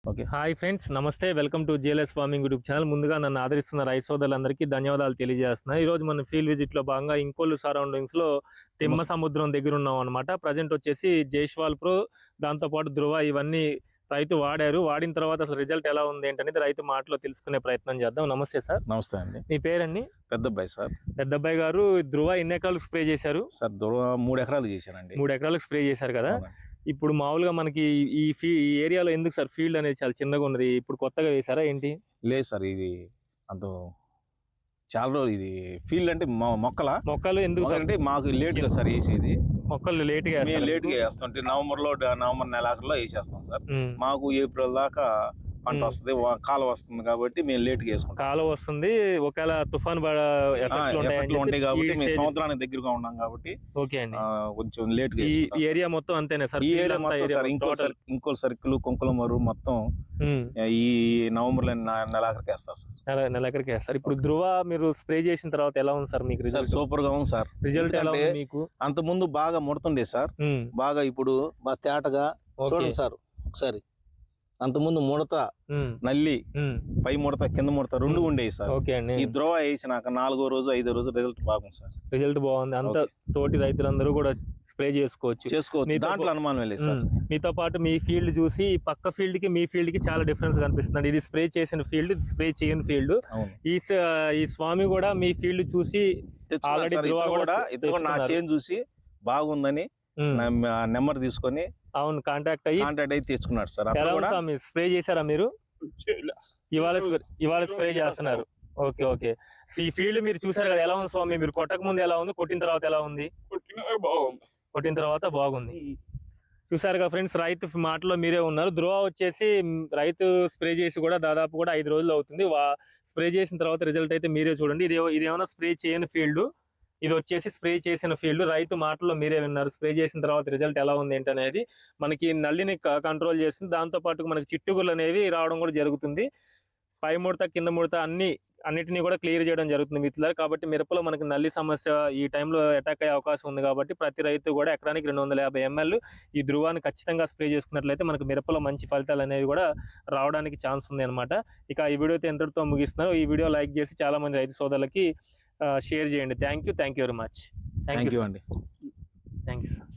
Okay. Hi friends, నమస్తే. Welcome to GLS farming YouTube channel. ముందుగా నన్ను ఆదరిస్తున్న రైతు సోదరులందరికీ ధన్యవాదాలు తెలియజేస్తున్నాను. ఈరోజు మన ఫీల్డ్ విజిట్లో భాగంగా ఇంకోళ్ళు సరౌండింగ్స్లో తిమ్మ సముద్రం దగ్గర ఉన్నాం అనమాట. ప్రజెంట్ వచ్చేసి జైష్వాల్ ప్రో, దాంతోపాటు ధృవ ఇవన్నీ రైతు వాడారు. వాడిన తర్వాత అసలు రిజల్ట్ ఎలా ఉంది ఏంటనేది రైతు మాటలో తెలుసుకునే ప్రయత్నం చేద్దాం. నమస్తే సార్. నమస్తే అండి. మీ పేరండి? పెద్దబ్బాయి సార్. పెద్దబ్బాయి గారు, ధృవ ఎన్ని ఎకరాలకు స్ప్రే చేశారు? సార్ ధృవ 3 ఎకరాలు చేశానండి. 3 ఎకరాలకు స్ప్రే చేశారు కదా. ఇప్పుడు మామూలుగా మనకి ఈ ఏరియాలో ఎందుకు సార్ ఫీల్డ్ అనేది చాలా చిన్నగా ఉన్నది? ఇప్పుడు కొత్తగా వేసారా ఏంటి? లేదు సార్, ఇది అంత చాలా రోజు ఇది ఫీల్డ్ అంటే మొక్కలు ఎందుకు అంటే మాకు లేట్గా సార్ వేసేది. మొక్కలు లేట్గా వేస్తుంటే నవంబర్ నెలాఖరులో వేసేస్తాం సార్. మాకు ఏప్రిల్ దాకా పంట వస్తుంది, కాలం వస్తుంది కాబట్టి మేము లేట్గా వేసుకుంటాం. కాలం వస్తుంది, ఒకవేళ తుఫాన్ ఉంటాయి కాబట్టి మేము సంవత్సరానికి దగ్గరగా ఉన్నాం కాబట్టి ఓకే అండి, కొంచెం లేట్గా. ఈ ఏరియా మొత్తం అంతేనా సార్? ఈ ఏరియా మొత్తం సార్ ఇంకో సర్కిల్ కుంకులమరు మొత్తం ఈ నవంబర్ నెలాఖరికి వేస్తారు సార్. నెలాఖరికి వేస్తారు. ఇప్పుడు ధృవ మీరు స్ప్రే చేసిన తర్వాత ఎలా ఉంది సార్ మీకు రిజల్ట్? సూపర్ గా ఉంది సార్. రిజల్ట్ ఎలా ఉంది మీకు? అంత ముందు బాగా ముడుతుండే సార్, బాగా ఇప్పుడు బాగా తేటగా చూడండి సార్ ఒకసారి. అంత ముందు ముడత, నల్లి, పై ముడత కింద ముడత రెండు ఉండేవి సార్. ఈ ధృవ వేసినాక 4వ రోజు 5వ రోజు రిజల్ట్ బాగుంది సార్. రిజల్ట్ బాగుంది. అంత తోటి రైతులందరూ కూడా స్ప్రే చేసుకోవచ్చు, దాంట్లో అనుమానం లేదు సార్. మీతో పాటు మీ ఫీల్డ్ చూసి పక్క ఫీల్డ్ కి మీ ఫీల్డ్ కి చాలా డిఫరెన్స్ కనిపిస్తుంది. ఇది స్ప్రే చేసిన ఫీల్డ్, స్ప్రే చేయని ఫీల్డ్. ఈ స్వామి కూడా మీ ఫీల్డ్ చూసి నా చేంజ్ చూసి బాగుందని నెంబర్ తీసుకొని అవును కాంటాక్ట్ అయ్యి తీసుకున్నాడు సార్. స్ప్రే చేశారా మీరు? ఇవాళ స్ప్రే చేస్తున్నారు. Okay okay. ఈ ఫీల్డ్ మీరు చూసారు కదా, ఎలా ఉంది స్వామి? మీరు కొట్టక ముందు ఎలా ఉంది, కొట్టిన తర్వాత ఎలా ఉంది? కొట్టిన తర్వాత బాగుంది. చూసారుగా ఫ్రెండ్స్, రైతు మాటలో మీరే ఉన్నారు. ధృవ వచ్చేసి రైతు స్ప్రే చేసి కూడా దాదాపు కూడా 5 రోజులు అవుతుంది. స్ప్రే చేసిన తర్వాత రిజల్ట్ అయితే మీరే చూడండి. ఇదేమన్నా స్ప్రే చేయని ఫీల్డ్, ఇది వచ్చేసి స్ప్రే చేసిన ఫీల్డ్. రైతు మాటల్లో మీరే విన్నారు. స్ప్రే చేసిన తర్వాత రిజల్ట్ ఎలా ఉంది ఏంటనేది. మనకి నల్లిని కంట్రోల్ చేస్తుంది, దాంతో పాటు మనకి చిట్టుగుళ్ళు అనేవి రావడం కూడా జరుగుతుంది. పై ముడత కింద ముడత అన్నిటినీ కూడా క్లియర్ చేయడం జరుగుతుంది మిత్రులారు. కాబట్టి మిరపలో మనకి నల్లి సమస్య ఈ టైంలో అటాక్ అయ్యే అవకాశం ఉంది. కాబట్టి ప్రతి రైతు కూడా ఎకరానికి 250 ml ఈ ధృవాన్ని ఖచ్చితంగా స్ప్రే చేసుకున్నట్లయితే మనకు మిరపలో మంచి ఫలితాలు అనేవి కూడా రావడానికి ఛాన్స్ ఉంది అనమాట. ఇక ఈ వీడియోతో ఎంతటితో ముగిస్తున్నారు. ఈ వీడియో లైక్ చేసి చాలా మంది రైతు సోదరులకి షేర్ చేయండి. Thank you very much. Thank you అండి. Thank you sir.